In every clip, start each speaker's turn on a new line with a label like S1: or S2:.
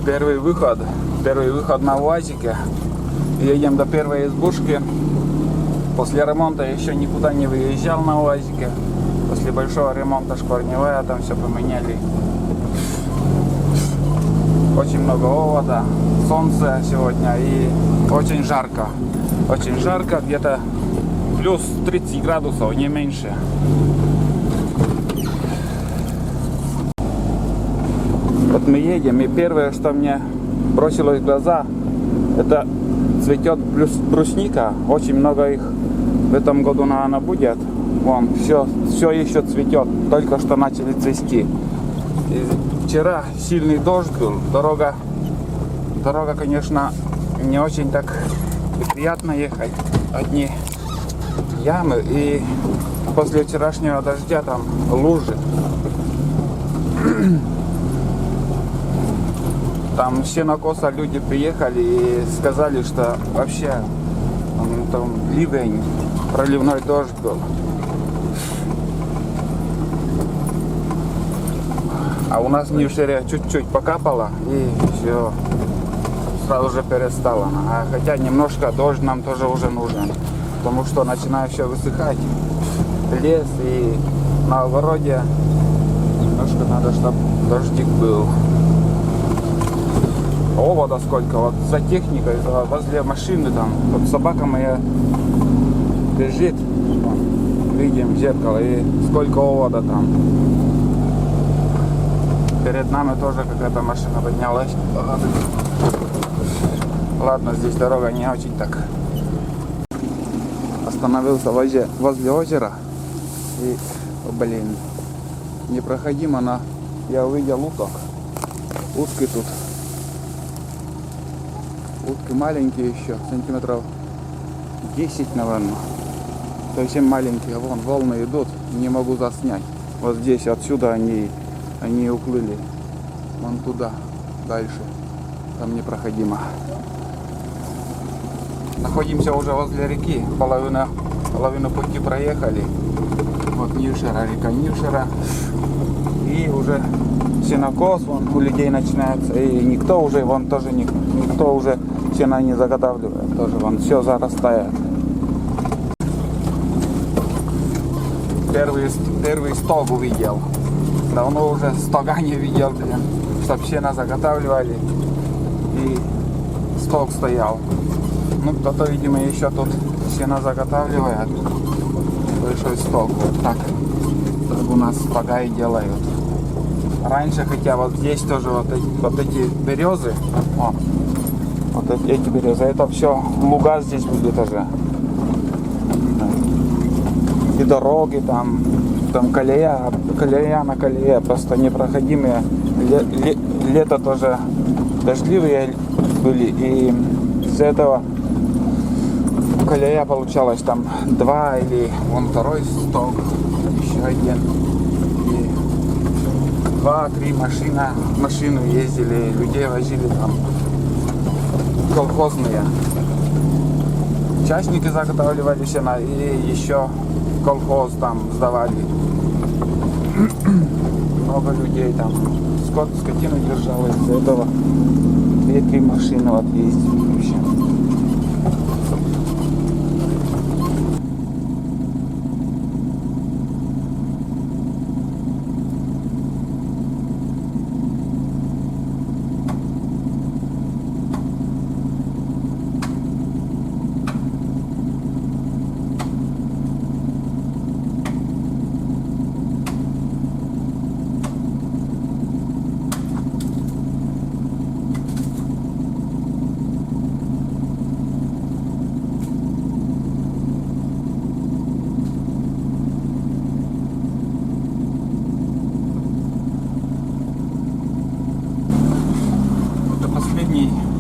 S1: Первый выход на УАЗике. Едем до первой избушки. После ремонта еще никуда не выезжал на УАЗике. После большого ремонта шкварневая, там все поменяли. Очень много овода, солнце сегодня и очень жарко. Очень жарко, где-то плюс 30 градусов, не меньше. Вот мы едем, и первое, что мне бросилось в глаза, это цветет брусника. Очень много их в этом году, наверное, будет. Вон, все еще цветет, только что начали цвести. И вчера сильный дождь был, дорога, конечно, не очень так приятно ехать. Одни ямы, и после вчерашнего дождя там лужи. Там с сенокоса люди приехали и сказали, что вообще там ливень, проливной дождь был. А у нас в Нившере чуть-чуть покапало и все, сразу же перестало. А хотя немножко дождь нам тоже уже нужен, потому что начинает все высыхать. Лес, и на огороде немножко надо, чтобы дождик был. Овода сколько, вот за техникой, возле машины там, вот собака моя бежит, видим в зеркало, и сколько овода там. Перед нами тоже какая-то машина поднялась. Ладно, здесь дорога не очень так. Остановился возле озера, и, блин, непроходимо, но я увидел уток. Утки тут. Утки маленькие еще, сантиметров 10, наверное. Совсем маленькие. Вон, волны идут, не могу заснять. Вот здесь, отсюда они уплыли. Вон туда, дальше. Там непроходимо. Находимся уже возле реки. Половину пути проехали. Вот Нившера, река Нившера. И уже сенокос, вон у людей начинается. И никто уже сено не заготавливает. Тоже вон все зарастает. Первый стог увидел. Давно уже стога не видел, блин, чтоб сено заготавливали. И стог стоял. Ну, кто-то, видимо, еще тут сено заготавливает. Большой стог. Вот так у нас стога и делают. Раньше, хотя вот здесь тоже вот эти березы, вот эти березы, это все луга здесь были тоже. И дороги там колея на колее, просто непроходимые. Лето тоже дождливые были, и из-за этого колея получалась там 2 или вон второй сток, еще один. И 2-3 машины ездили, людей возили там колхозные. Частники заготавливали сено и еще колхоз там сдавали. Много людей там, скотину держало, из-за этого 2-3 машины вот ездили вообще.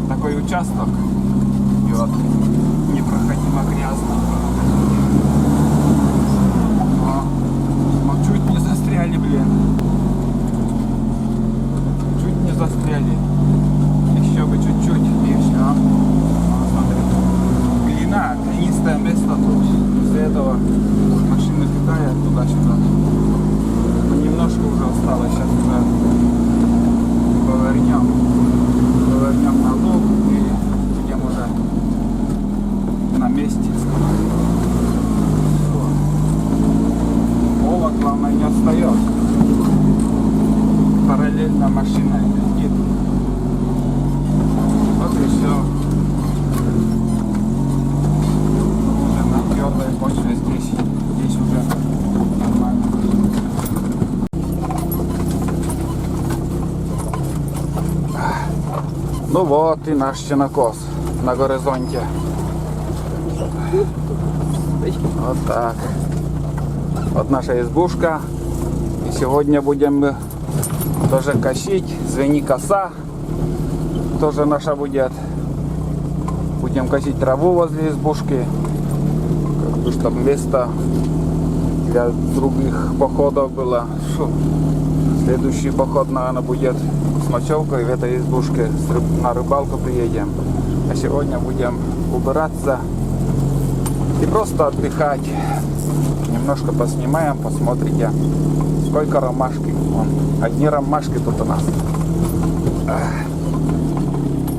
S1: Такой участок, и вот непроходимо грязно. Но чуть не застряли, блин. Чуть не застряли. Еще бы чуть-чуть и все. Смотри. Глина, глинистое место тут. Из-за этого машины летают туда-сюда. Но немножко уже осталось, сейчас уже повернем. Главное, не отстает. Параллельно машина едет. Вот и все. Уже на твердой почве здесь уже нормально. Ну вот и наш сенокос на горизонте. Вот так. Вот наша избушка. И сегодня будем тоже косить. Звени коса. Тоже наша будет. Будем косить траву возле избушки. Как бы чтобы место для других походов было. Следующий поход, наверное, будет с ночевкой в этой избушке. На рыбалку приедем. А сегодня будем убираться и просто отдыхать. Немножко поснимаем, посмотрите, сколько ромашки. Вон, одни ромашки тут у нас.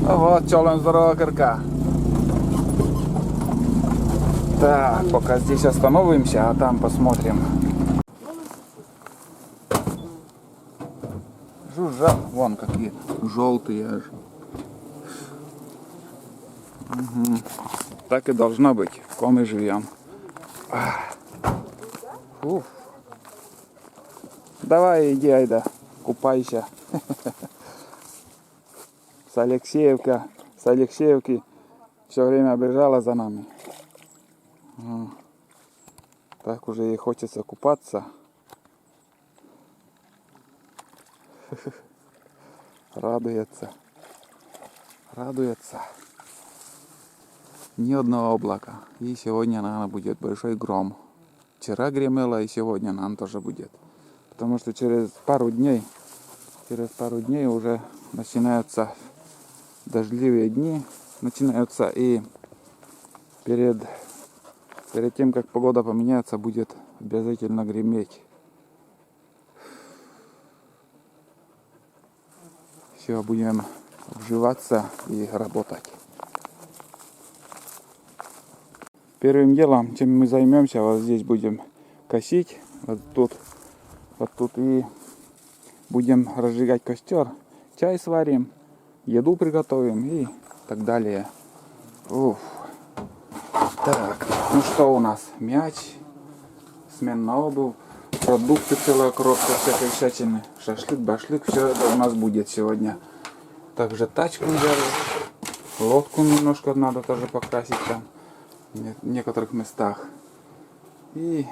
S1: Ну вот, челом здорово, Кырка. Так, пока здесь остановимся, а там посмотрим. Жужжат, вон какие желтые аж. Угу. Так и должно быть, в ком и живем. Уф. Давай иди, айда, купайся. С Алексеевки все время бежала за нами. Так уже ей хочется купаться. Радуется. Ни одного облака. И сегодня, наверное, будет большой гром. Вчера гремело, и сегодня, наверное, тоже будет. Потому что через пару дней уже начинаются дождливые дни. Начинаются, и перед тем, как погода поменяется, будет обязательно греметь. Все, будем вживаться и работать. Первым делом, чем мы займемся, вот здесь будем косить, вот тут и будем разжигать костер, чай сварим, еду приготовим и так далее. Уф. Так, ну что у нас? Мяч, сменная обувь, продукты, целая коробка всякой всячины, шашлык, башлык, все это у нас будет сегодня. Также тачку взяли, лодку немножко надо тоже покрасить там в некоторых местах. И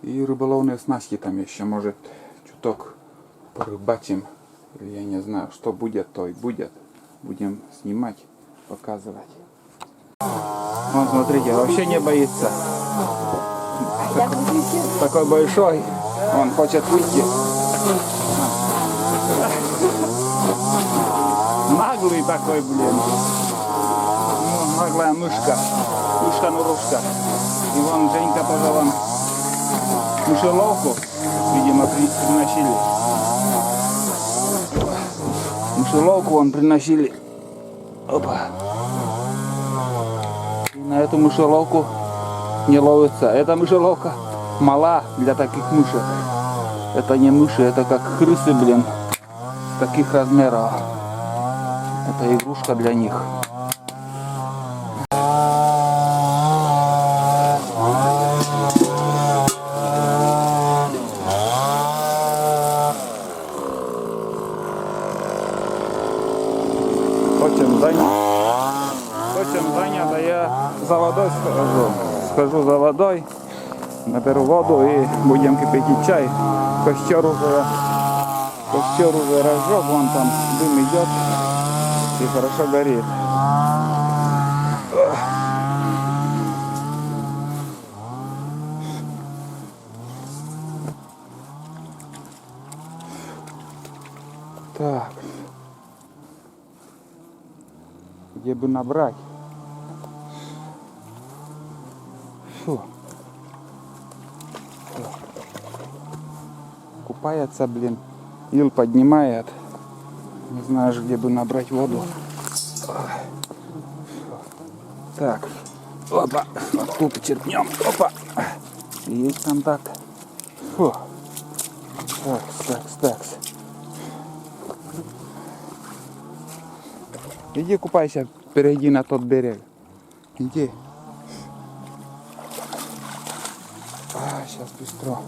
S1: рыболовные снасти там еще, может, чуток порыбачим. Или я не знаю, что будет, то и будет. Будем снимать, показывать. Вот, смотрите, вообще не боится. Такой большой, он хочет выйти. Наглый такой, блин. Ну, наглая мышка. Мышка-нурушка. И вон Женька тоже вон мышеловку, видимо, приносили. Мышеловку вон приносили. Опа. И на эту мышеловку не ловится. Эта мышеловка мала для таких мышек. Это не мыши, это как крысы, блин. Таких размеров. Это игрушка для них. Чем занято, я за водой схожу за водой, наберу воду и будем кипятить чай. Костер уже разжег, вон там дым идет и хорошо горит. Так, где бы набрать? Фу. Купается, блин. Ил поднимает. Не знаешь, где бы набрать воду. Так. Опа. Вот тут черпнем. Опа. Есть там так. Фу. Такс. Иди купайся, перейди на тот берег. Иди. Сейчас быстро.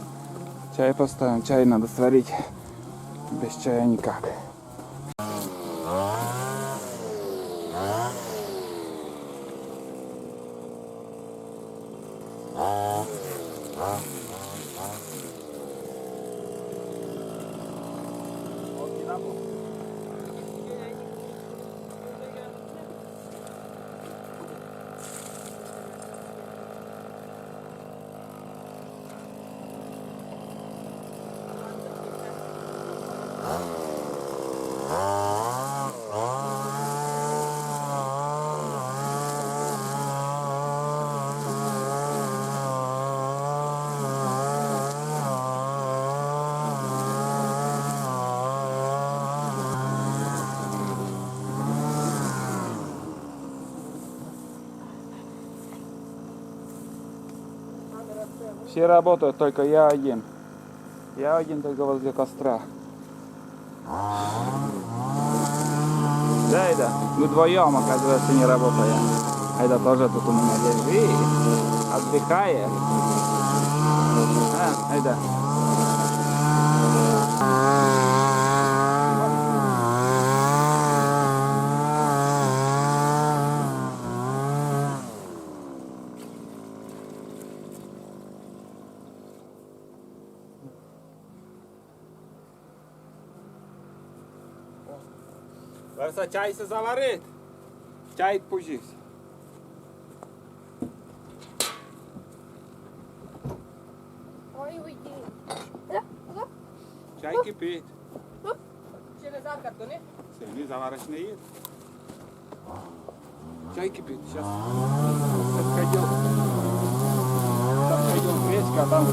S1: Чай поставим. Чай надо сварить. Без чая никак. Все работают, только я один. Я один только возле костра. Да, Айда, мы вдвоем, оказывается, не работаем. Айда тоже тут у меня лежит, отдыхает. Айда. Лариса, чай се заварит. Чай пужись.
S2: Ой, уйди.
S1: Чай кипит.
S3: Через аркадку, не?
S1: Сени заваришь не ед. Чай кипит. Сейчас отходил гречка, а там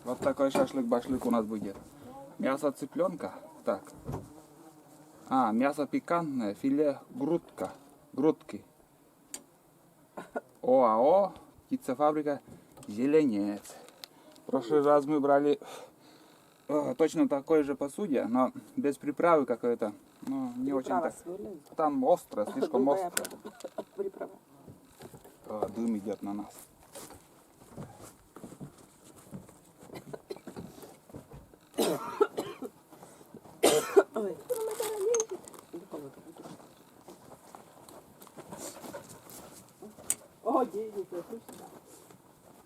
S1: вот такой шашлык-башлык у нас будет. Мясо цыпленка. Так. Мясо пикантное, филе грудки. ОАО, птицефабрика Зеленец. В прошлый раз мы брали точно такой же посуде, но без приправы какой-то. Ну, не очень так. Там остро, слишком остро. Дым идет на нас.
S3: О, денег, слушай.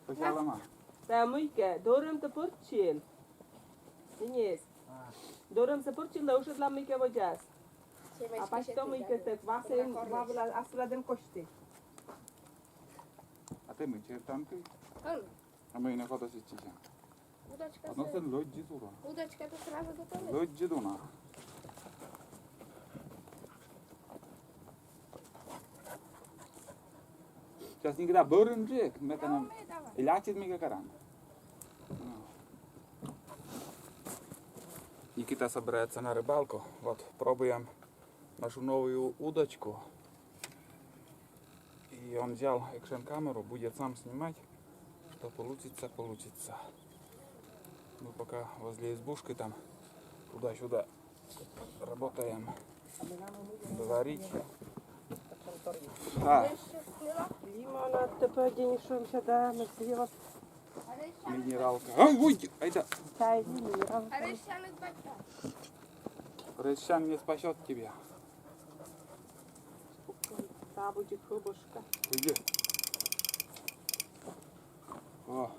S1: Почалама.
S3: Та мыйка, дорым ты порчил. Денис. Дорым ты порчил, да уже для мыйка воjas. А почтом мыйка так, васен, вавла, асладем кошти.
S1: А ты мычер там ты?
S2: Он,
S1: А мы не ходим сейчас. Односен лодji тура.
S2: удочка-то сразу готова?
S1: Лодji дуна. Сейчас никогда бörünecek. Mesela ilaç etmeye каран. Никита собирается на рыбалку. Вот, пробуем нашу новую удочку. И он взял экшн-камеру, будет сам снимать. Что получится, получится. Мы пока возле избушки там туда-сюда работаем. Говорить.
S3: Лимонад, тепер денежом сюда, мы съела
S1: Минералка. Ой, айда.
S3: чай, минерал.
S2: А решаных бачка.
S1: Рыщан не спасет тебя.
S3: Та будет хлебушка.
S1: Иди. О.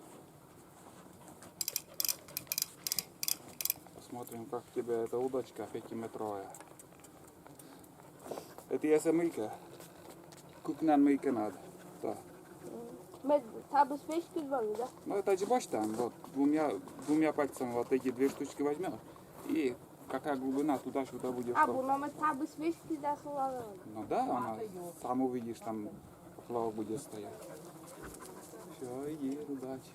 S1: Посмотрим, как тебе эта удочка 5-метровая. Это если мылька. Кукнан мылька надо. Да.
S2: Мы табу свечки звали, да?
S1: Ну это же бочь там, вот двумя пальцами вот эти 2 штучки возьмешь. И какая глубина туда-сюда будет.
S2: А, но мы табу свечки засылали.
S1: Ну да, она сам увидишь, там поплавок будет стоять. Все, иди, удачи.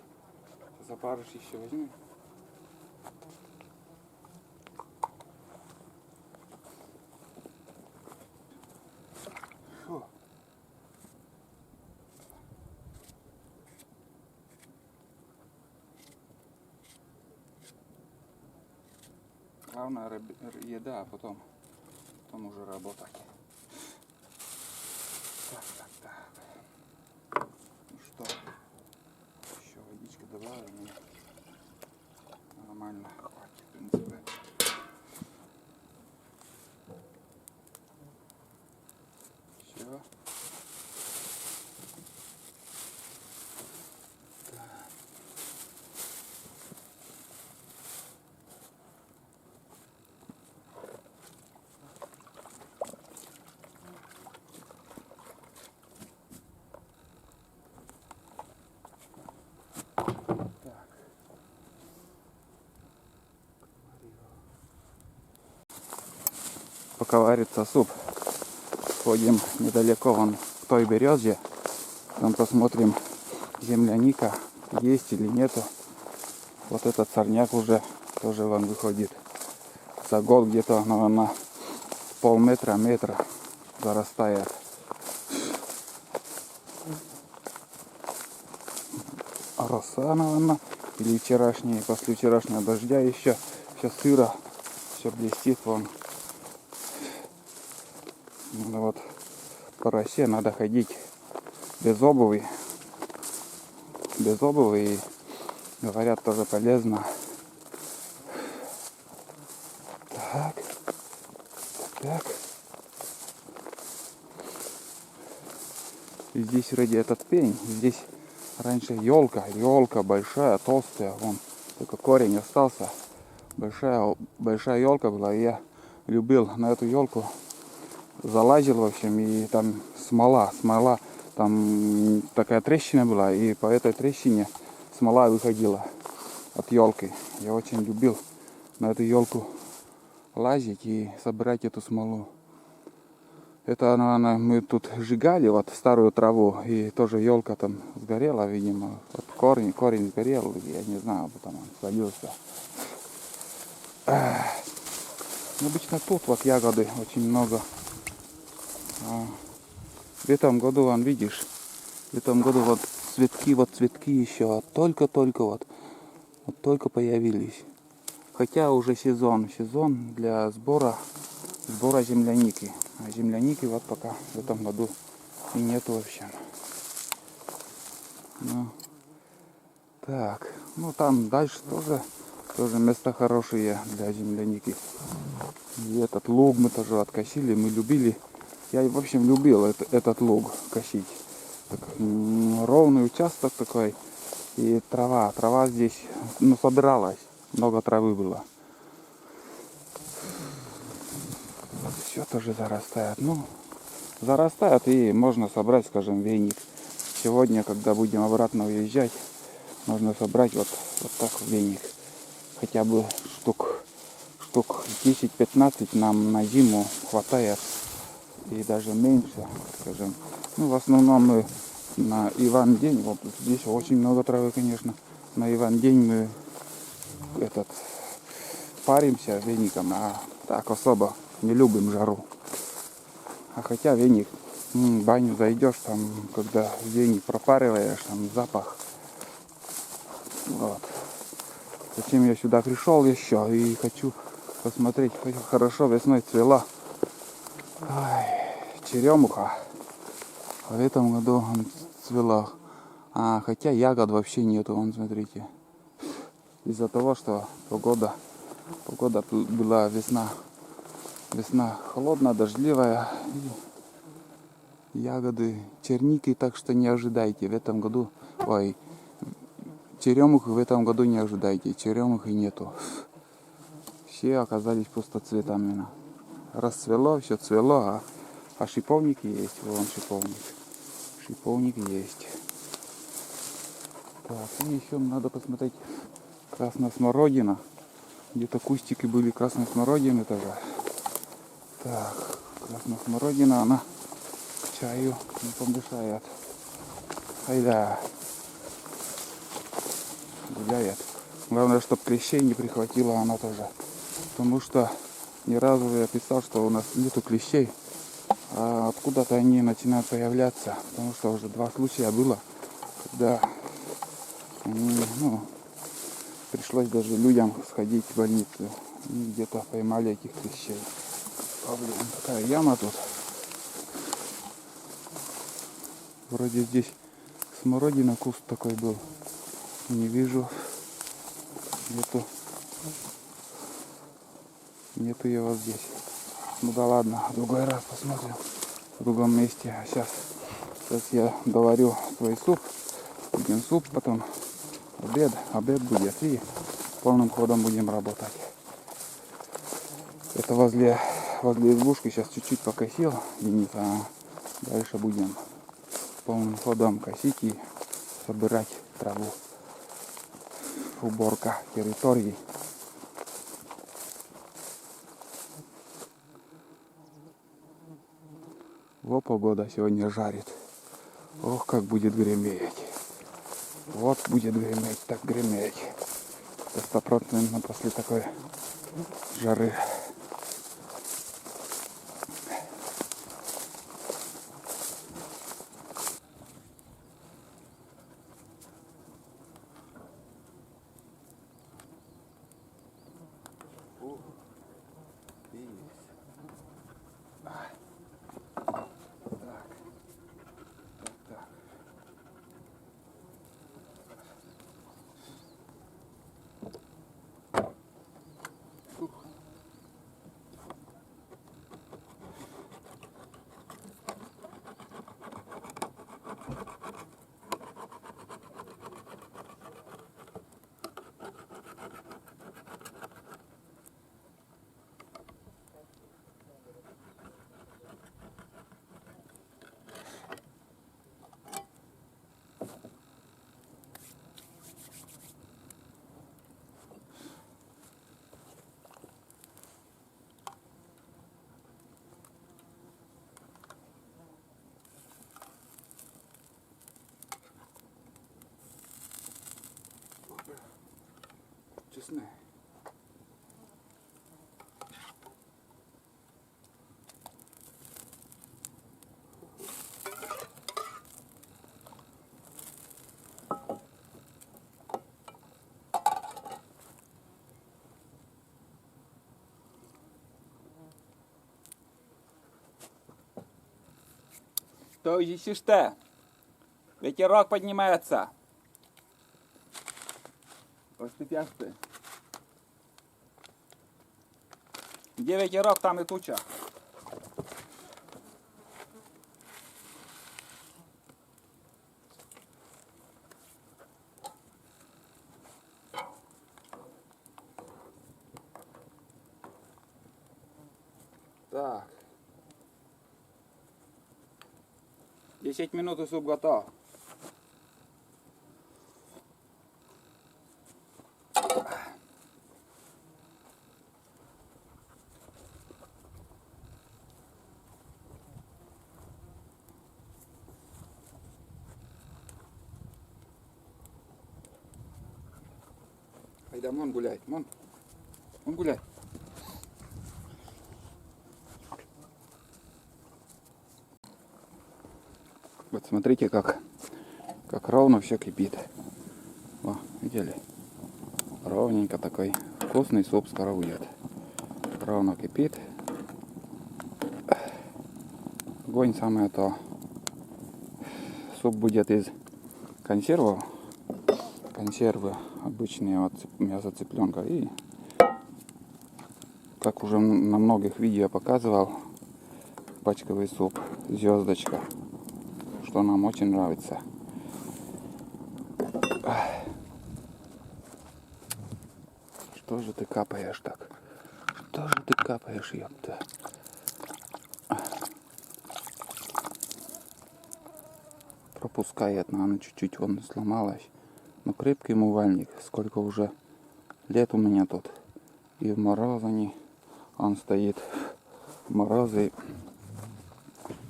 S1: Запаришь еще, возьми. Фу. Главное еда, а потом уже работать. Так. Ну что, еще водички добавим. Нормально, хватит, в принципе. Все. Пока варится суп, сходим недалеко вон к той березе, там посмотрим, земляника есть или нету. Вот этот сорняк уже тоже вон выходит. За год где-то, наверное, метра зарастает. А роса, наверное, или вчерашние, после вчерашнего дождя еще сыро, все блестит вон. Вот по росе надо ходить без обуви. И говорят, тоже полезно. Так. И здесь вроде этот пень. Здесь раньше елка большая, толстая. Вон только корень остался. Большая елка была. И я любил на эту елку. Залазил, в общем, и там смола, там такая трещина была, и по этой трещине смола выходила от елки. Я очень любил на эту елку лазить и собирать эту смолу. Это, наверное, мы тут сжигали вот старую траву, и тоже елка там сгорела, видимо, вот корень сгорел, я не знаю, потом он свалился. Обычно тут вот ягоды очень много. В этом году, вон, видишь, вот цветки еще только появились. Хотя уже сезон для сбора земляники. А земляники вот пока в этом году и нет в общем. Ну, так, ну там дальше тоже места хорошие для земляники. И этот луг мы тоже откосили, мы любили. Я, в общем, любил этот луг косить. Так, ровный участок такой. И трава здесь, собиралась. Много травы было. Все тоже зарастает. Зарастает, и можно собрать, скажем, веник. Сегодня, когда будем обратно уезжать, можно собрать вот так веник. Хотя бы штук 10-15 нам на зиму хватает. И даже меньше, скажем. В основном мы на Иван день, вот здесь очень много травы, конечно. На Иван день мы паримся веником, а так особо не любим жару. А хотя веник, в баню зайдешь, там, когда веник пропариваешь, там запах. Вот. Зачем я сюда пришел еще и хочу посмотреть, хорошо весной цвела. Черемуха. В этом году он цвела. Хотя ягод вообще нету, вон, смотрите. Из-за того, что погода была весна холодная, дождливая. И ягоды, черники, так что не ожидайте. В этом году, черемухи в этом году не ожидайте. Черемухи нету. Все оказались пустоцветами. Расцвело, все цвело, а шиповники есть. Вон шиповник есть. Так, и еще надо посмотреть красная смородина. Где-то кустики были красной смородины тоже. Так, красная смородина, она к чаю не помешает. Айда. Гуляет. Главное, чтобы клещей не прихватила она тоже. Потому что ни разу я писал, что у нас нету клещей. А откуда-то они начинают появляться. Потому что уже 2 случая было, когда пришлось даже людям сходить в больницу. И где-то поймали этих клещей. А, блин, такая яма тут. Вроде здесь смородина, куст такой был. Не вижу. Нету его здесь. Ну да ладно, в другой раз посмотрим. В другом месте. А сейчас я доварю свой суп. Будем суп, потом обед. Обед будет. И полным ходом будем работать. Это возле избушки сейчас чуть-чуть покосил. А дальше будем полным ходом косить и собирать траву. Уборка территории. Во, погода сегодня жарит. Ох, как будет греметь. Вот будет греметь, так греметь. Это 100% после такой жары. Честно. Что ищешь-то? Ветерок поднимается. Воспрепятствие. Где ветерок, там и туча. Так. 10 минут и суп готов. Айда, мон гуляй, мон гуляй. Вот смотрите, как ровно все кипит. О, видели? Ровненько такой вкусный суп скоро будет. Ровно кипит. Огонь самое то. Суп будет из консервов. Консервы обычные от мяса цыпленка. И как уже на многих видео показывал, пачковый суп. Звездочка. Что нам очень нравится. Что же ты капаешь так? Что же ты капаешь, ёпта? Пропускает, но она чуть-чуть вон сломалась. Но крепкий умывальник. Сколько уже лет у меня тут. И в морозы он стоит. В морозы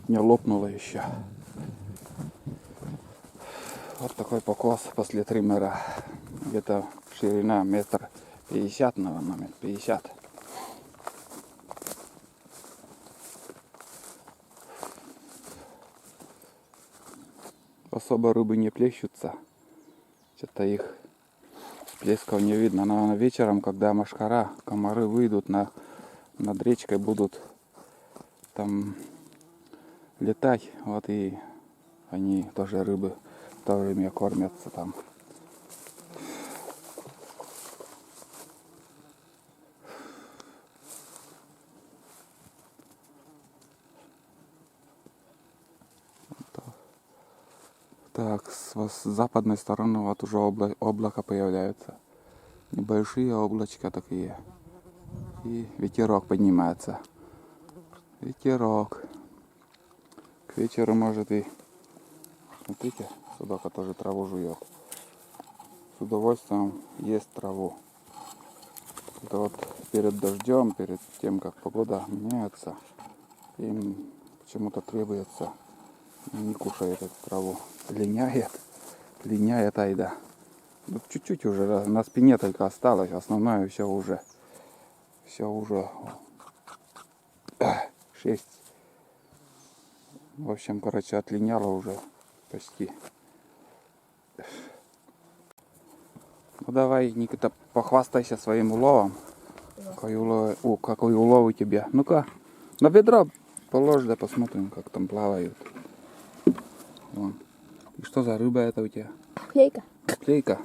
S1: не лопнуло еще. Вот такой покос после триммера. Где-то ширина 1,50 м, наверное, 1,50 м. Особо рыбы не плещутся. Что-то их Плесков не видно. Но вечером, когда мошкара, комары выйдут над речкой, будут там летать. Вот и они тоже рыбы в то время кормятся там. Так, с западной стороны вот уже облако появляется. Небольшие облачка такие. И ветерок поднимается. Ветерок. К вечеру может и... Смотрите, собака тоже траву жует. С удовольствием ест траву. Это вот перед дождем, перед тем, как погода меняется, им почему-то требуется. Не кушает эту траву. Линяет айда. Вот чуть-чуть уже, на спине только осталось, основное все уже 6. В общем, короче, отлиняло уже почти. Ну давай, Никита, похвастайся своим уловом. Какой улов у тебя. Ну-ка, на ведро положь, да посмотрим, как там плавают. Вон. И что за рыба это у тебя?
S2: Клейка.
S1: Клейка.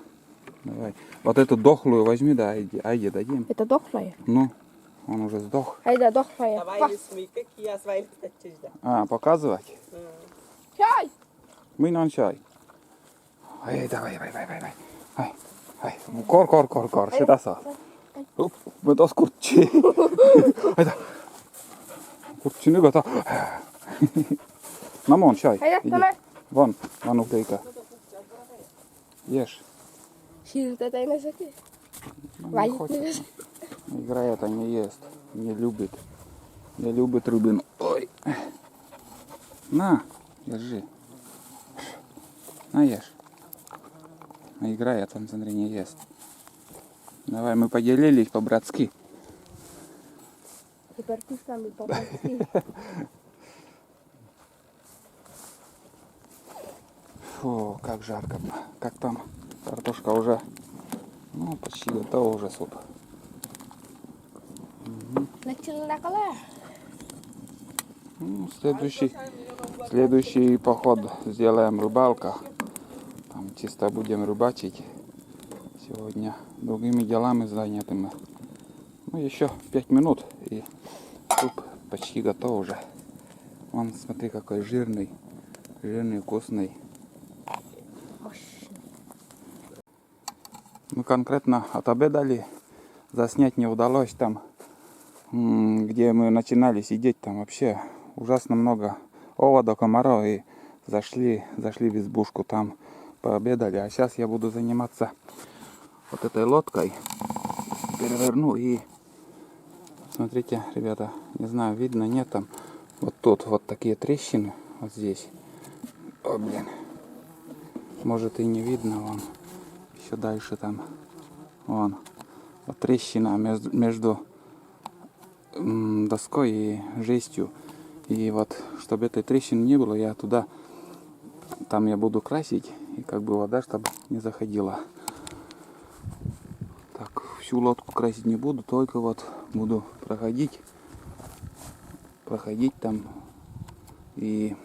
S1: Давай. Вот эту дохлую возьми, да, Айде дадим.
S2: Это дохлая.
S1: Ну, он уже сдох.
S2: Айда дохлая.
S1: А, показывать?
S2: Чай!
S1: Мы на чай. Ай, давай. Ай, кор. Сюда са. Оп, мы то скурчи. Айда. Курчины гота. Намон чай.
S2: Айда,
S1: Иди.
S2: давай.
S1: Вон уклейка. Ешь.
S2: Сидит это и на шаке.
S1: Ну, не
S2: Валит
S1: хочет.
S2: на шаке.
S1: Играет, а не ест. Не любит. Не любит рыбину. Ой. На, держи. На, ешь. Играет, он, смотри, не ест. Давай, мы поделились по-братски.
S2: Теперь ты с нами по-братски.
S1: Фу, как жарко. Как там картошка уже, ну, почти готова уже суп.
S2: Начали на коле.
S1: Ну, следующий поход сделаем рыбалка. Там чисто будем рыбачить. Сегодня другими делами занятыми. Ну, еще 5 минут и суп почти готов уже. Вон, смотри, какой жирный, вкусный. Мы конкретно отобедали, заснять не удалось там, где мы начинали сидеть, там вообще ужасно много оводов, комаров, и зашли в избушку, там пообедали. А сейчас я буду заниматься вот этой лодкой, переверну и смотрите, ребята, не знаю, видно, нет там, вот тут вот такие трещины, вот здесь, о, блин, может и не видно, вон. Еще дальше там, вон, вот трещина между доской и жестью. И вот, чтобы этой трещины не было, я туда, там я буду красить, и как бы вода, чтобы не заходила. Так, всю лодку красить не буду, только вот буду проходить там. И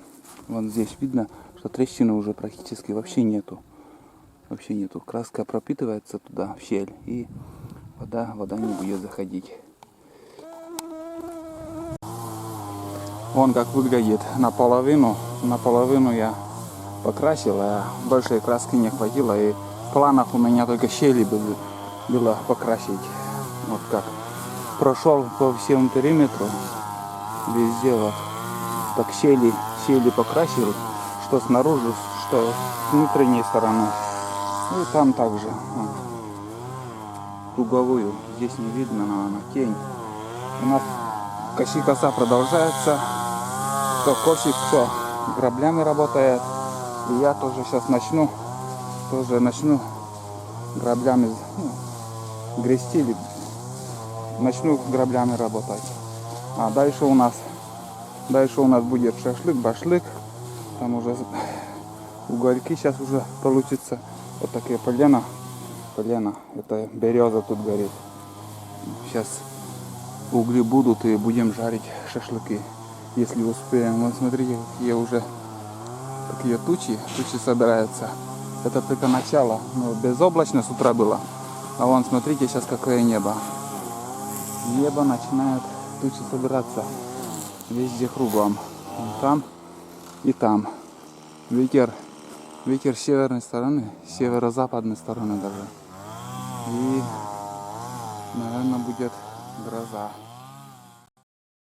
S1: вон здесь видно, что трещины уже практически вообще нету. Краска пропитывается туда, в щель, и вода не будет заходить. Вон как выглядит наполовину я покрасил, а больше краски не хватило, и в планах у меня только щели было покрасить. Вот как прошел по всему периметру, везде вот так щели покрасил, что снаружи, что с внутренней стороны. Ну и там также круговую, здесь не видно, наверное, тень. У нас коса продолжается, кто косит, кто граблями работает. И я тоже сейчас начну граблями грести, начну граблями работать. А дальше у нас будет шашлык, башлык, там уже угольки сейчас уже получится. Вот такие полена колено. Это береза тут горит. Сейчас угли будут и будем жарить шашлыки, если успеем. Вот смотрите, какие уже такие тучи собираются. Это только начало. Ну, безоблачно с утра было. А вон, смотрите, сейчас какое небо. Небо начинает тучи собираться везде кругом. Там и там. Ветер с северной стороны, с северо-западной стороны даже. И, наверное, будет гроза.